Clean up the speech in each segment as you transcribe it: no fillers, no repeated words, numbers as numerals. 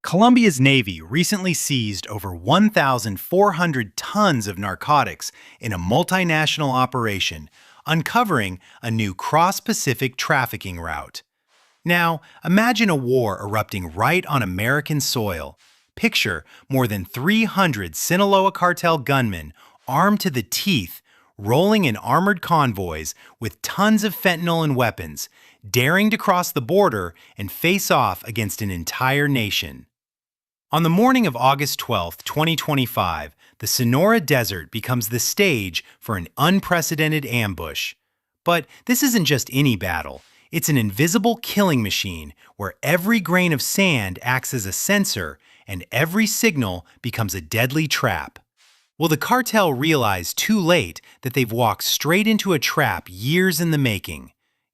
Colombia's Navy recently seized over 1,400 tons of narcotics in a multinational operation, uncovering a new cross-Pacific trafficking route. Now, imagine a war erupting right on American soil. Picture more than 300 Sinaloa cartel gunmen armed to the teeth, rolling in armored convoys with tons of fentanyl and weapons, daring to cross the border and face off against an entire nation. On the morning of August 12, 2025, the Sonora Desert becomes the stage for an unprecedented ambush. But this isn't just any battle. It's an invisible killing machine where every grain of sand acts as a sensor and every signal becomes a deadly trap. Will the cartel realize too late that they've walked straight into a trap years in the making?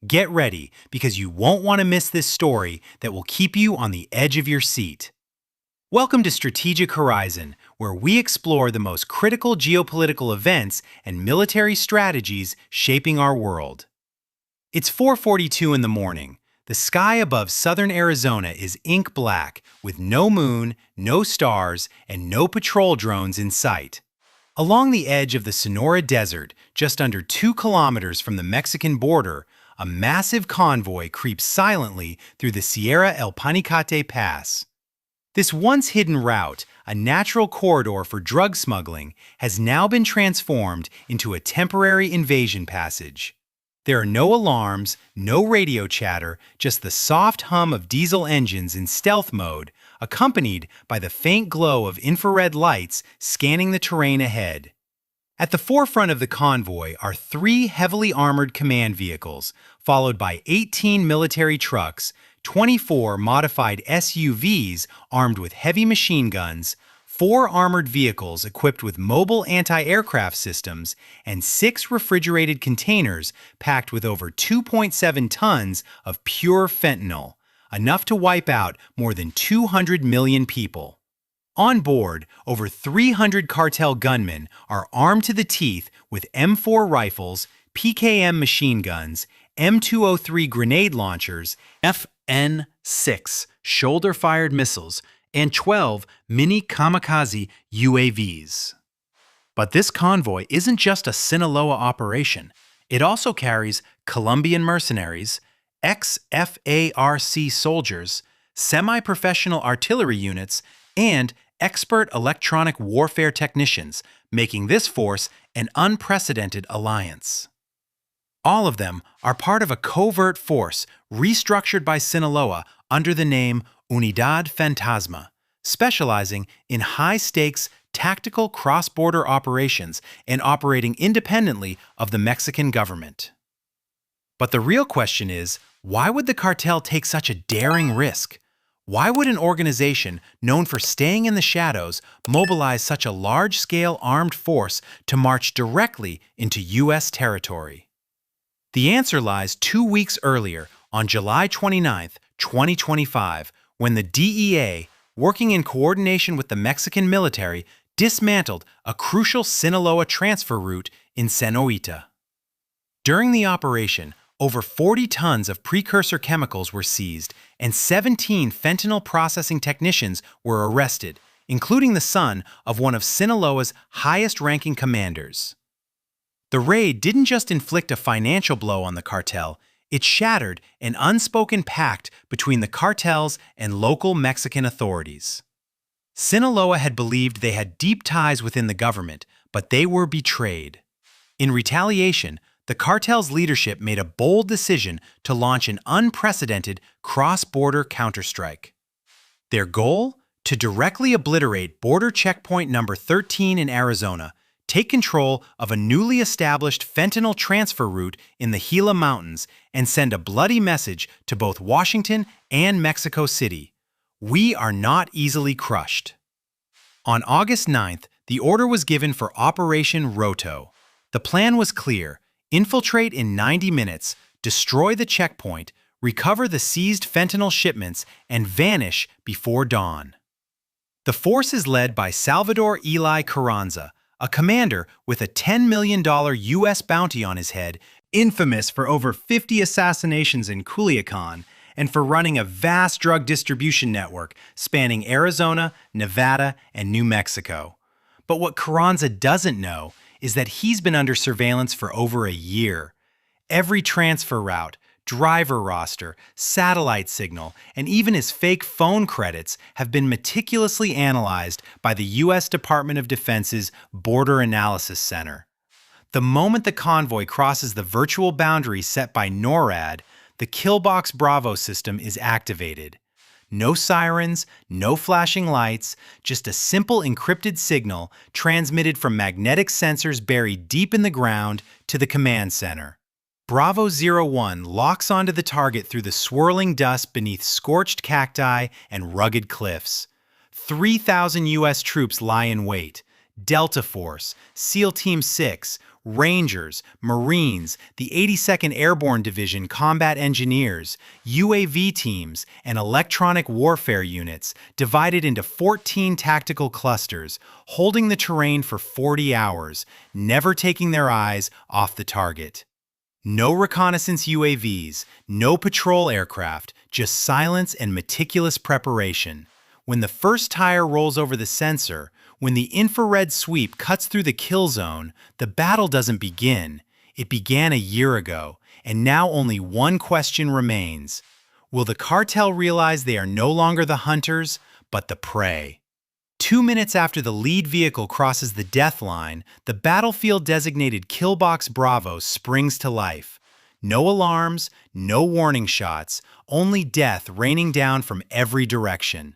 Get ready, because you won't want to miss this story that will keep you on the edge of your seat. Welcome to Strategic Horizon, where we explore the most critical geopolitical events and military strategies shaping our world. It's 4:42 in the morning. The sky above southern Arizona is ink black, with no moon, no stars, and no patrol drones in sight. Along the edge of the Sonora Desert, just under 2 kilometers from the Mexican border, a massive convoy creeps silently through the Sierra El Panicate Pass. This once hidden route, a natural corridor for drug smuggling, has now been transformed into a temporary invasion passage. There are no alarms, no radio chatter, just the soft hum of diesel engines in stealth mode, accompanied by the faint glow of infrared lights scanning the terrain ahead. At the forefront of the convoy are 3 heavily armored command vehicles, followed by 18 military trucks, 24 modified SUVs armed with heavy machine guns, 4 armored vehicles equipped with mobile anti-aircraft systems, and 6 refrigerated containers packed with over 2.7 tons of pure fentanyl, enough to wipe out more than 200 million people. On board, over 300 cartel gunmen are armed to the teeth with M4 rifles, PKM machine guns, M203 grenade launchers, FN-6 shoulder-fired missiles, and 12 mini kamikaze UAVs. But this convoy isn't just a Sinaloa operation. It also carries Colombian mercenaries, ex-FARC soldiers, semi-professional artillery units, and expert electronic warfare technicians, making this force an unprecedented alliance. All of them are part of a covert force restructured by Sinaloa under the name Unidad Fantasma, specializing in high-stakes tactical cross-border operations and operating independently of the Mexican government. But the real question is, why would the cartel take such a daring risk? Why would an organization known for staying in the shadows mobilize such a large-scale armed force to march directly into U.S. territory? The answer lies 2 weeks earlier, on July 29, 2025, when the DEA, working in coordination with the Mexican military, dismantled a crucial Sinaloa transfer route in Cenoita. During the operation, over 40 tons of precursor chemicals were seized, and 17 fentanyl processing technicians were arrested, including the son of one of Sinaloa's highest-ranking commanders. The raid didn't just inflict a financial blow on the cartel, it shattered an unspoken pact between the cartels and local Mexican authorities. Sinaloa had believed they had deep ties within the government, but they were betrayed. In retaliation, the cartel's leadership made a bold decision to launch an unprecedented cross-border counterstrike. Their goal? To directly obliterate border checkpoint number 13 in Arizona, take control of a newly established fentanyl transfer route in the Gila Mountains, and send a bloody message to both Washington and Mexico City. We are not easily crushed. On August 9th, the order was given for Operation Roto. The plan was clear: infiltrate in 90 minutes, destroy the checkpoint, recover the seized fentanyl shipments, and vanish before dawn. The force is led by Salvador Eli Carranza, a commander with a $10 million U.S. bounty on his head, infamous for over 50 assassinations in Culiacan, and for running a vast drug distribution network spanning Arizona, Nevada, and New Mexico. But what Carranza doesn't know is that he's been under surveillance for over a year. Every transfer route, driver roster, satellite signal, and even his fake phone credits have been meticulously analyzed by the U.S. Department of Defense's Border Analysis Center. The moment the convoy crosses the virtual boundary set by NORAD, the Killbox Bravo system is activated. No sirens, no flashing lights, just a simple encrypted signal transmitted from magnetic sensors buried deep in the ground to the command center. Bravo 01 locks onto the target through the swirling dust beneath scorched cacti and rugged cliffs. 3,000 U.S. troops lie in wait. Delta Force, SEAL Team 6, Rangers, Marines, the 82nd Airborne Division Combat Engineers, UAV teams, and electronic warfare units divided into 14 tactical clusters, holding the terrain for 40 hours, never taking their eyes off the target. No reconnaissance UAVs, no patrol aircraft, just silence and meticulous preparation. When the first tire rolls over the sensor, when the infrared sweep cuts through the kill zone, the battle doesn't begin. It began a year ago, and now only one question remains. Will the cartel realize they are no longer the hunters, but the prey? 2 minutes after the lead vehicle crosses the death line, the battlefield-designated Killbox Bravo springs to life. No alarms, no warning shots, only death raining down from every direction.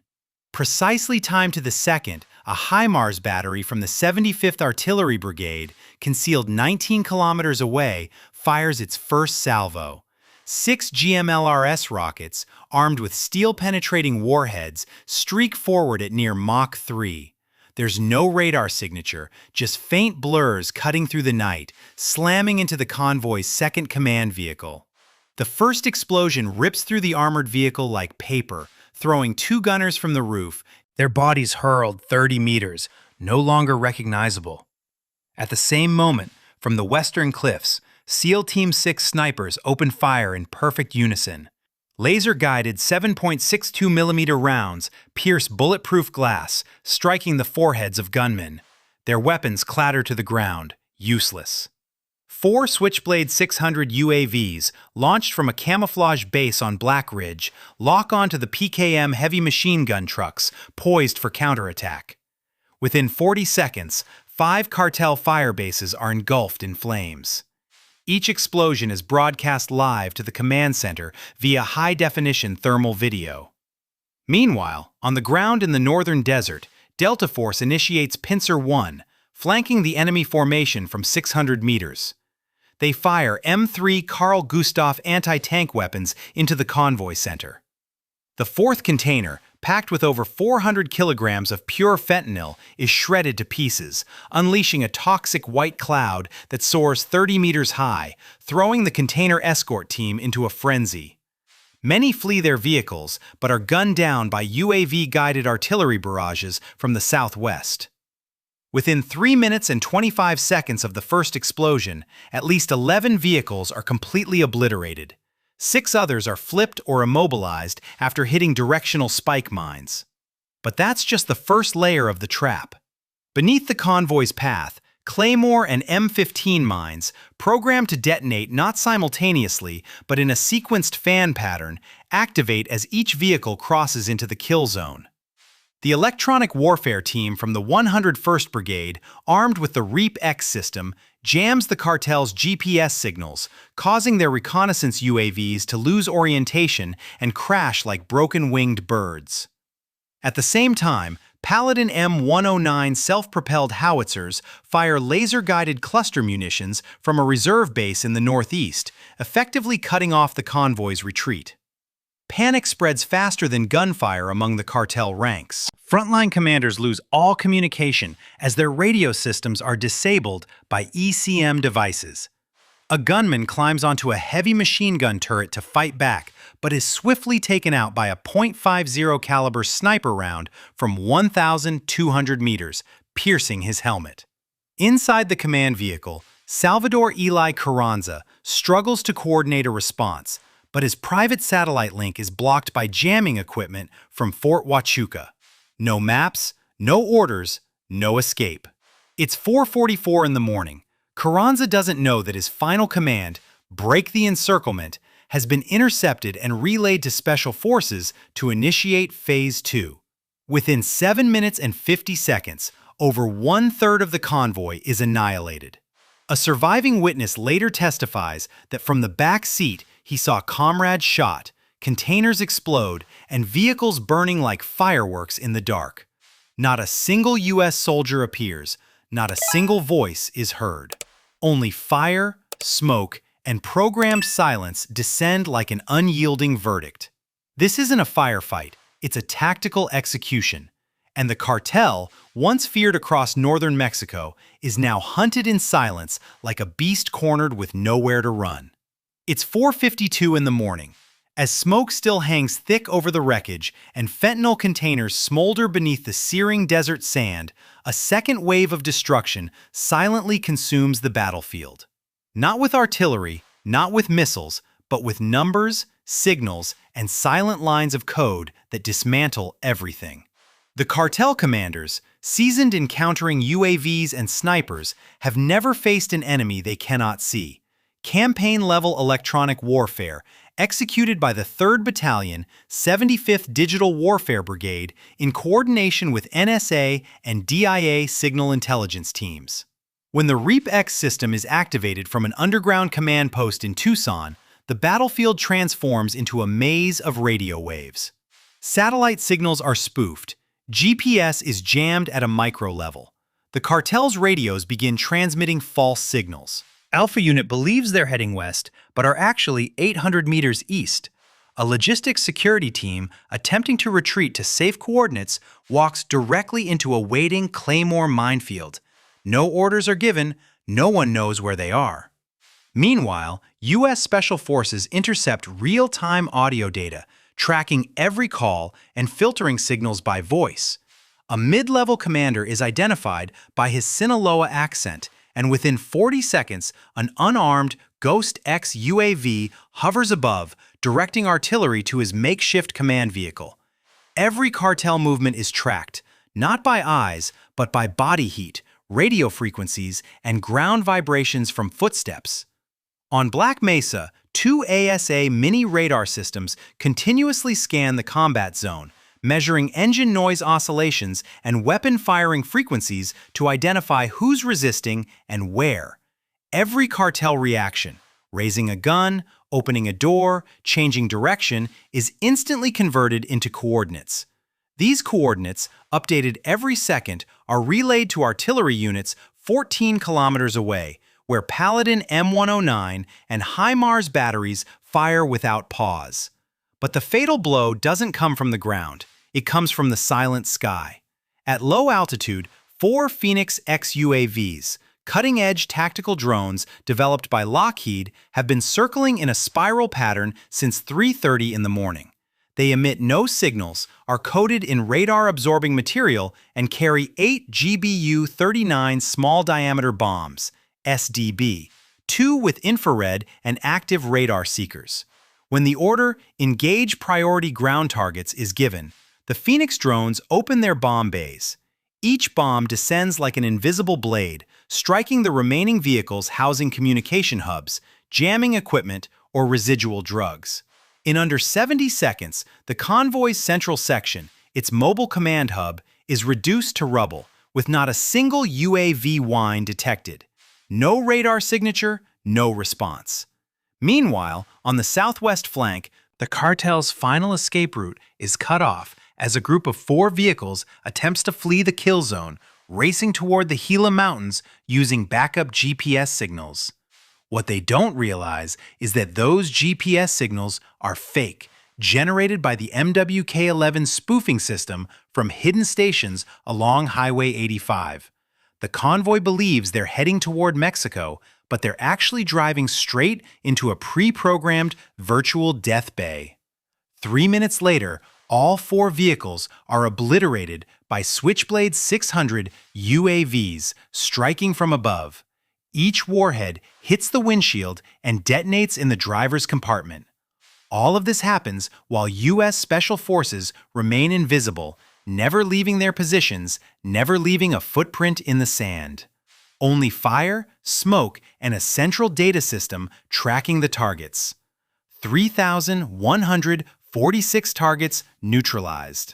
Precisely timed to the second, a HIMARS battery from the 75th Artillery Brigade, concealed 19 kilometers away, fires its first salvo. 6 GMLRS rockets, armed with steel-penetrating warheads, streak forward at near Mach 3. There's no radar signature, just faint blurs cutting through the night, slamming into the convoy's second command vehicle. The first explosion rips through the armored vehicle like paper, throwing 2 gunners from the roof, their bodies hurled 30 meters, no longer recognizable. At the same moment, from the western cliffs, SEAL Team 6 snipers open fire in perfect unison. Laser-guided 7.62mm rounds pierce bulletproof glass, striking the foreheads of gunmen. Their weapons clatter to the ground, useless. 4 Switchblade 600 UAVs, launched from a camouflage base on Black Ridge, lock onto the PKM heavy machine gun trucks, poised for counterattack. Within 40 seconds, 5 cartel fire bases are engulfed in flames. Each explosion is broadcast live to the command center via high-definition thermal video. Meanwhile, on the ground in the northern desert, Delta Force initiates Pincer 1, flanking the enemy formation from 600 meters. They fire M3 Carl Gustaf anti-tank weapons into the convoy center. The fourth container, packed with over 400 kilograms of pure fentanyl, is shredded to pieces, unleashing a toxic white cloud that soars 30 meters high, throwing the container escort team into a frenzy. Many flee their vehicles, but are gunned down by UAV-guided artillery barrages from the southwest. Within 3 minutes and 25 seconds of the first explosion, at least 11 vehicles are completely obliterated. 6 others are flipped or immobilized after hitting directional spike mines. But that's just the first layer of the trap. Beneath the convoy's path, Claymore and M15 mines, programmed to detonate not simultaneously but in a sequenced fan pattern, activate as each vehicle crosses into the kill zone. The electronic warfare team from the 101st Brigade, armed with the REAP-X system, jams the cartel's GPS signals, causing their reconnaissance UAVs to lose orientation and crash like broken-winged birds. At the same time, Paladin M109 self-propelled howitzers fire laser-guided cluster munitions from a reserve base in the northeast, effectively cutting off the convoy's retreat. Panic spreads faster than gunfire among the cartel ranks. Frontline commanders lose all communication as their radio systems are disabled by ECM devices. A gunman climbs onto a heavy machine gun turret to fight back, but is swiftly taken out by a .50 caliber sniper round from 1,200 meters, piercing his helmet. Inside the command vehicle, Salvador Eli Carranza struggles to coordinate a response, but his private satellite link is blocked by jamming equipment from Fort Huachuca. No maps, no orders, no escape. It's 4:44 in the morning. Carranza doesn't know that his final command, break the encirclement, has been intercepted and relayed to Special Forces to initiate Phase 2. Within 7 minutes and 50 seconds, over 1/3 of the convoy is annihilated. A surviving witness later testifies that from the back seat he saw comrades shot, containers explode, and vehicles burning like fireworks in the dark. Not a single U.S. soldier appears, not a single voice is heard. Only fire, smoke, and programmed silence descend like an unyielding verdict. This isn't a firefight, it's a tactical execution. And the cartel, once feared across northern Mexico, is now hunted in silence like a beast cornered with nowhere to run. It's 4:52 in the morning. As smoke still hangs thick over the wreckage and fentanyl containers smolder beneath the searing desert sand, a second wave of destruction silently consumes the battlefield. Not with artillery, not with missiles, but with numbers, signals, and silent lines of code that dismantle everything. The cartel commanders, seasoned in countering UAVs and snipers, have never faced an enemy they cannot see. Campaign-level electronic warfare, executed by the 3rd Battalion, 75th Digital Warfare Brigade in coordination with NSA and DIA signal intelligence teams. When the REAP-X system is activated from an underground command post in Tucson, the battlefield transforms into a maze of radio waves. Satellite signals are spoofed. GPS is jammed at a micro level. The cartel's radios begin transmitting false signals. Alpha Unit believes they're heading west, but are actually 800 meters east. A logistics security team, attempting to retreat to safe coordinates, walks directly into a waiting Claymore minefield. No orders are given, no one knows where they are. Meanwhile, U.S. Special Forces intercept real-time audio data, tracking every call and filtering signals by voice. A mid-level commander is identified by his Sinaloa accent, and within 40 seconds, an unarmed Ghost X UAV hovers above, directing artillery to his makeshift command vehicle. Every cartel movement is tracked, not by eyes, but by body heat, radio frequencies, and ground vibrations from footsteps. On Black Mesa, 2 ASA mini radar systems continuously scan the combat zone, measuring engine noise oscillations and weapon firing frequencies to identify who's resisting and where. Every cartel reaction, raising a gun, opening a door, changing direction, is instantly converted into coordinates. These coordinates, updated every second, are relayed to artillery units 14 kilometers away, where Paladin M109 and HIMARS batteries fire without pause. But the fatal blow doesn't come from the ground. It comes from the silent sky. At low altitude, 4 Phoenix X UAVs, cutting-edge tactical drones developed by Lockheed, have been circling in a spiral pattern since 3:30 in the morning. They emit no signals, are coated in radar-absorbing material, and carry 8 GBU-39 small-diameter bombs, SDB, 2 with infrared and active radar seekers. When the order, engage priority ground targets, is given, the Phoenix drones open their bomb bays. Each bomb descends like an invisible blade, striking the remaining vehicles housing communication hubs, jamming equipment, or residual drugs. In under 70 seconds, the convoy's central section, its mobile command hub, is reduced to rubble, with not a single UAV whine detected. No radar signature, no response. Meanwhile, on the southwest flank, the cartel's final escape route is cut off as a group of 4 vehicles attempts to flee the kill zone, racing toward the Gila Mountains using backup GPS signals. What they don't realize is that those GPS signals are fake, generated by the MWK-11 spoofing system from hidden stations along Highway 85. The convoy believes they're heading toward Mexico, but they're actually driving straight into a pre-programmed virtual death bay. 3 minutes later, all 4 vehicles are obliterated by Switchblade 600 UAVs striking from above. Each warhead hits the windshield and detonates in the driver's compartment. All of this happens while U.S. Special Forces remain invisible, never leaving their positions, never leaving a footprint in the sand. Only fire, smoke, and a central data system tracking the targets. 3,146 targets neutralized.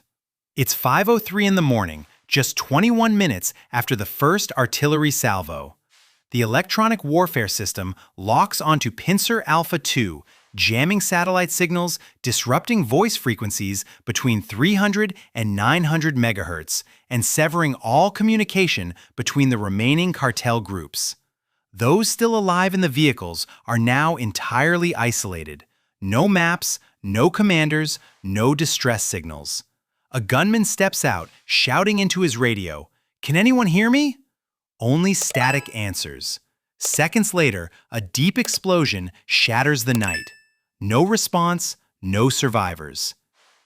It's 5:03 in the morning, just 21 minutes after the first artillery salvo. The electronic warfare system locks onto Pincer Alpha 2, jamming satellite signals, disrupting voice frequencies between 300 and 900 megahertz, and severing all communication between the remaining cartel groups. Those still alive in the vehicles are now entirely isolated. No maps, no commanders, no distress signals. A gunman steps out, shouting into his radio, "Can anyone hear me?" Only static answers. Seconds later, a deep explosion shatters the night. No response, no survivors.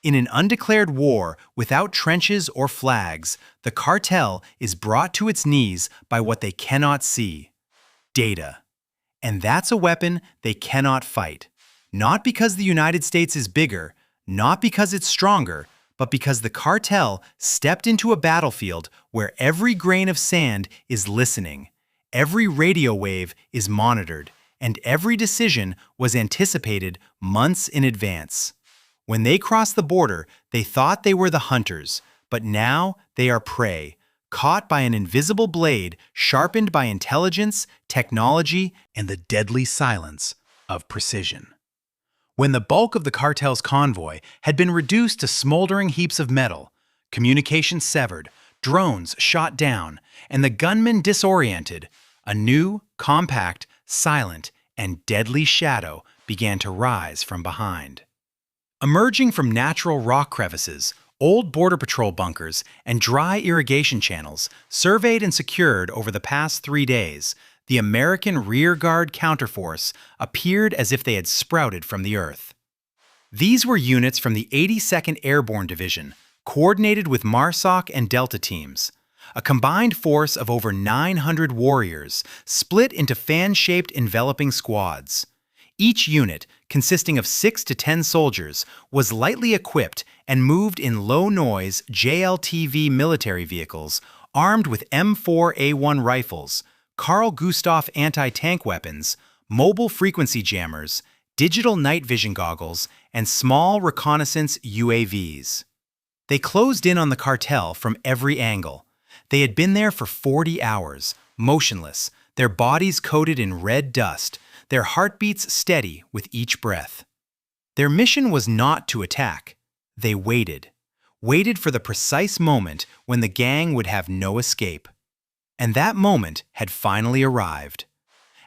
In an undeclared war without trenches or flags, the cartel is brought to its knees by what they cannot see: data. And that's a weapon they cannot fight. Not because the United States is bigger, not because it's stronger, but because the cartel stepped into a battlefield where every grain of sand is listening, every radio wave is monitored, and every decision was anticipated months in advance. When they crossed the border, they thought they were the hunters, but now they are prey, caught by an invisible blade sharpened by intelligence, technology, and the deadly silence of precision. When the bulk of the cartel's convoy had been reduced to smoldering heaps of metal, communications severed, drones shot down, and the gunmen disoriented, a new, compact, silent, and deadly shadow began to rise from behind. Emerging from natural rock crevices, old Border Patrol bunkers, and dry irrigation channels surveyed and secured over the past 3 days, the American rearguard counterforce appeared as if they had sprouted from the earth. These were units from the 82nd Airborne Division, coordinated with MARSOC and Delta teams, a combined force of over 900 warriors split into fan-shaped enveloping squads. Each unit, consisting of 6 to 10 soldiers, was lightly equipped and moved in low-noise JLTV military vehicles armed with M4A1 rifles, Carl Gustaf anti-tank weapons, mobile frequency jammers, digital night vision goggles, and small reconnaissance UAVs. They closed in on the cartel from every angle. They had been there for 40 hours, motionless, their bodies coated in red dust, their heartbeats steady with each breath. Their mission was not to attack. They waited for the precise moment when the gang would have no escape. And that moment had finally arrived.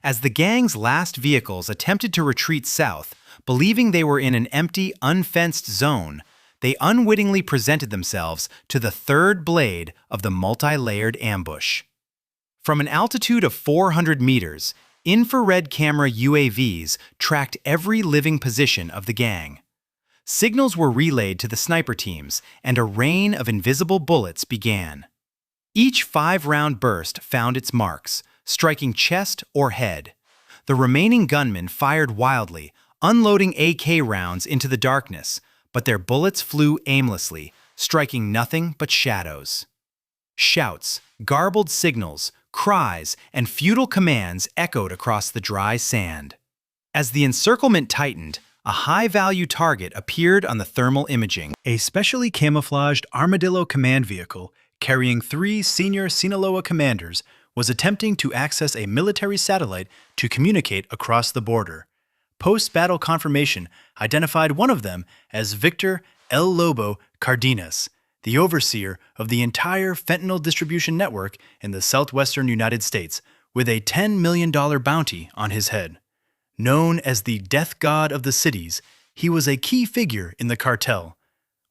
As the gang's last vehicles attempted to retreat south, believing they were in an empty, unfenced zone, they unwittingly presented themselves to the third blade of the multi-layered ambush. From an altitude of 400 meters, infrared camera UAVs tracked every living position of the gang. Signals were relayed to the sniper teams, and a rain of invisible bullets began. Each 5-round burst found its marks, striking chest or head. The remaining gunmen fired wildly, unloading AK rounds into the darkness, but their bullets flew aimlessly, striking nothing but shadows. Shouts, garbled signals, cries, and futile commands echoed across the dry sand. As the encirclement tightened, a high-value target appeared on the thermal imaging. A specially camouflaged Armadillo command vehicle carrying 3 senior Sinaloa commanders was attempting to access a military satellite to communicate across the border. Post-battle confirmation identified one of them as Victor El Lobo Cardenas, the overseer of the entire fentanyl distribution network in the southwestern United States, with a $10 million bounty on his head. Known as the death god of the cities, he was a key figure in the cartel.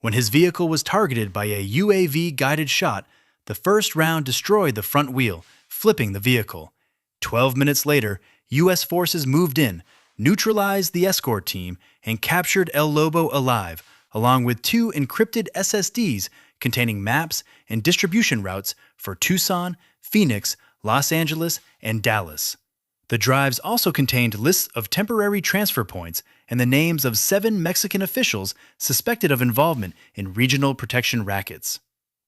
When his vehicle was targeted by a UAV-guided shot, the first round destroyed the front wheel, flipping the vehicle. 12 minutes later, U.S. forces moved in, neutralized the escort team, and captured El Lobo alive, along with 2 encrypted SSDs containing maps and distribution routes for Tucson, Phoenix, Los Angeles, and Dallas. The drives also contained lists of temporary transfer points and the names of 7 Mexican officials suspected of involvement in regional protection rackets.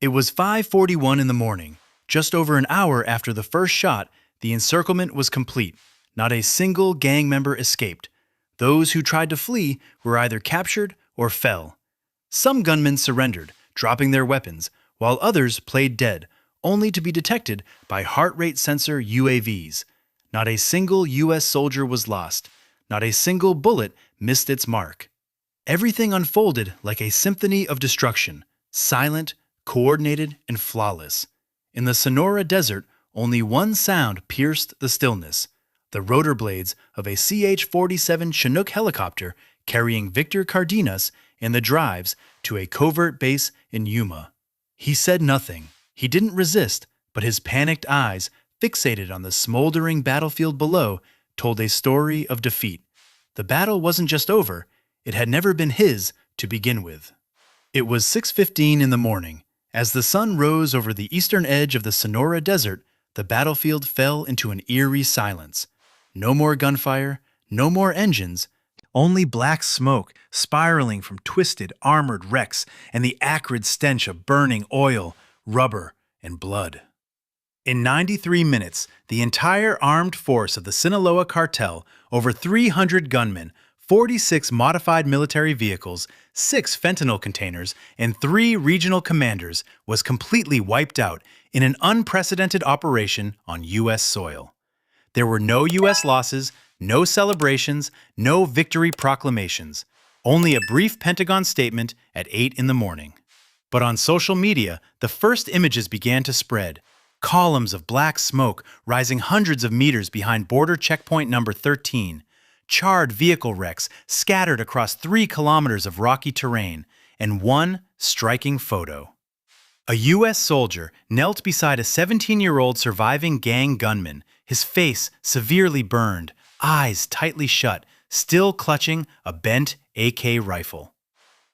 It was 5:41 in the morning. Just over an hour after the first shot, the encirclement was complete. Not a single gang member escaped. Those who tried to flee were either captured or fell. Some gunmen surrendered, dropping their weapons, while others played dead, only to be detected by heart rate sensor UAVs. Not a single U.S. soldier was lost. Not a single bullet missed its mark. Everything unfolded like a symphony of destruction, silent, coordinated, and flawless. In the Sonora Desert, only one sound pierced the stillness: the rotor blades of a CH-47 Chinook helicopter carrying Victor Cardenas and the drives to a covert base in Yuma. He said nothing. He didn't resist, but his panicked eyes, fixated on the smoldering battlefield below, told a story of defeat. The battle wasn't just over, it had never been his to begin with. It was 6:15 in the morning. As the sun rose over the eastern edge of the Sonora Desert, the battlefield fell into an eerie silence. No more gunfire, no more engines, only black smoke spiraling from twisted, armored wrecks and the acrid stench of burning oil, rubber, and blood. In 93 minutes, the entire armed force of the Sinaloa Cartel, over 300 gunmen, 46 modified military vehicles, 6 fentanyl containers, and 3 regional commanders, was completely wiped out in an unprecedented operation on U.S. soil. There were no U.S. losses, no celebrations, no victory proclamations, only a brief Pentagon statement at 8 in the morning. But on social media, the first images began to spread. Columns of black smoke rising hundreds of meters behind border checkpoint number 13. Charred vehicle wrecks scattered across 3 kilometers of rocky terrain, and one striking photo. A U.S. soldier knelt beside a 17-year-old surviving gang gunman, his face severely burned, eyes tightly shut, still clutching a bent AK rifle.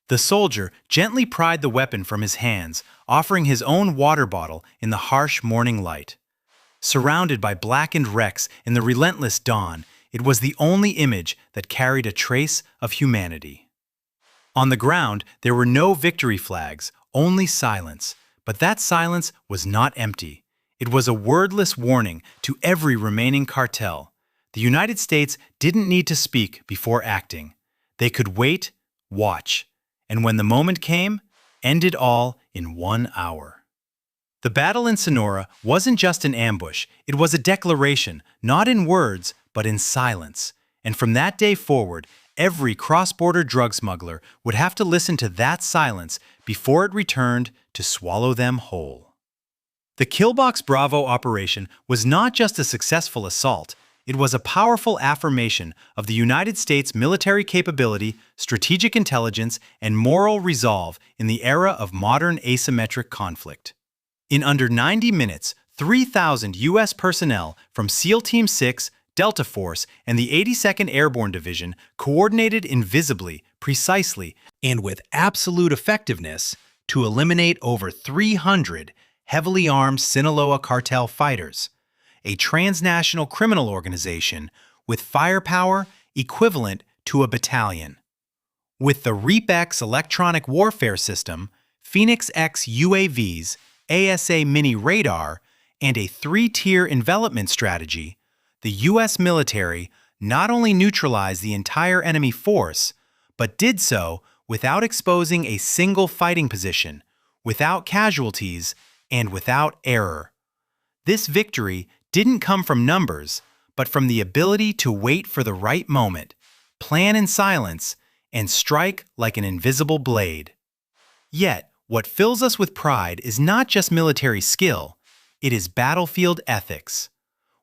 The soldier gently pried the weapon from his hands, offering his own water bottle in the harsh morning light. Surrounded by blackened wrecks in the relentless dawn, it was the only image that carried a trace of humanity. On the ground, there were no victory flags, only silence. But that silence was not empty. It was a wordless warning to every remaining cartel. The United States didn't need to speak before acting. They could wait, watch, and when the moment came, end it all in 1 hour. The battle in Sonora wasn't just an ambush, it was a declaration, not in words, but in silence. And from that day forward, every cross-border drug smuggler would have to listen to that silence before it returned to swallow them whole. The Killbox Bravo operation was not just a successful assault, it was a powerful affirmation of the United States' military capability, strategic intelligence, and moral resolve in the era of modern asymmetric conflict. In under 90 minutes, 3,000 U.S. personnel from SEAL Team 6, Delta Force, and the 82nd Airborne Division coordinated invisibly, precisely, and with absolute effectiveness to eliminate over 300 heavily armed Sinaloa cartel fighters, a transnational criminal organization with firepower equivalent to a battalion. With the REAP-X electronic warfare system, Phoenix X UAVs, ASA mini radar, and a 3-tier envelopment strategy, the U.S. military not only neutralized the entire enemy force, but did so without exposing a single fighting position, without casualties, and without error. This victory didn't come from numbers, but from the ability to wait for the right moment, plan in silence, and strike like an invisible blade. Yet, what fills us with pride is not just military skill, it is battlefield ethics.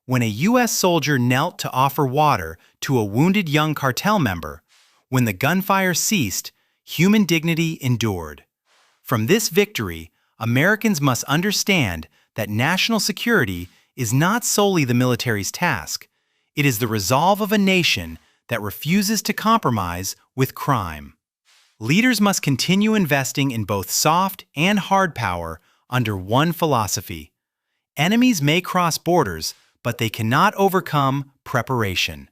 When a U.S. soldier knelt to offer water to a wounded young cartel member, when the gunfire ceased, human dignity endured. From this victory, Americans must understand that national security is not solely the military's task. It is the resolve of a nation that refuses to compromise with crime. Leaders must continue investing in both soft and hard power under one philosophy. Enemies may cross borders, but they cannot overcome preparation.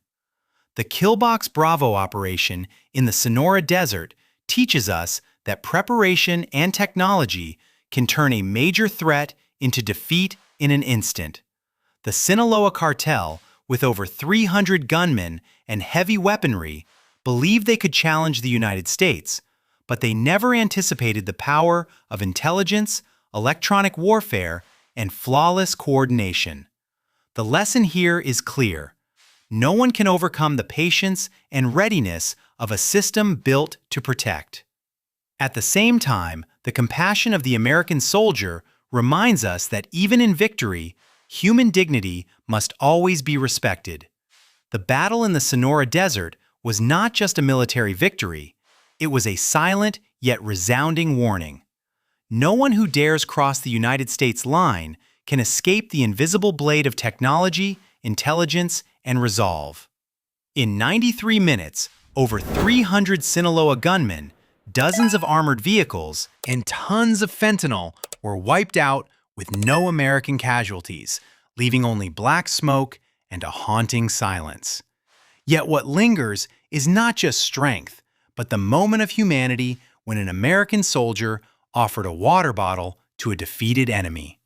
The Killbox Bravo operation in the Sonora Desert teaches us that preparation and technology can turn a major threat into defeat in an instant. The Sinaloa Cartel, with over 300 gunmen and heavy weaponry, believed they could challenge the United States, but they never anticipated the power of intelligence, electronic warfare, and flawless coordination. The lesson here is clear. No one can overcome the patience and readiness of a system built to protect. At the same time, the compassion of the American soldier reminds us that even in victory, human dignity must always be respected. The battle in the Sonora Desert was not just a military victory, it was a silent yet resounding warning. No one who dares cross the United States line can escape the invisible blade of technology, intelligence, and resolve. In 93 minutes, over 300 Sinaloa gunmen, dozens of armored vehicles, and tons of fentanyl were wiped out with no American casualties, leaving only black smoke and a haunting silence. Yet what lingers is not just strength, but the moment of humanity when an American soldier offered a water bottle to a defeated enemy.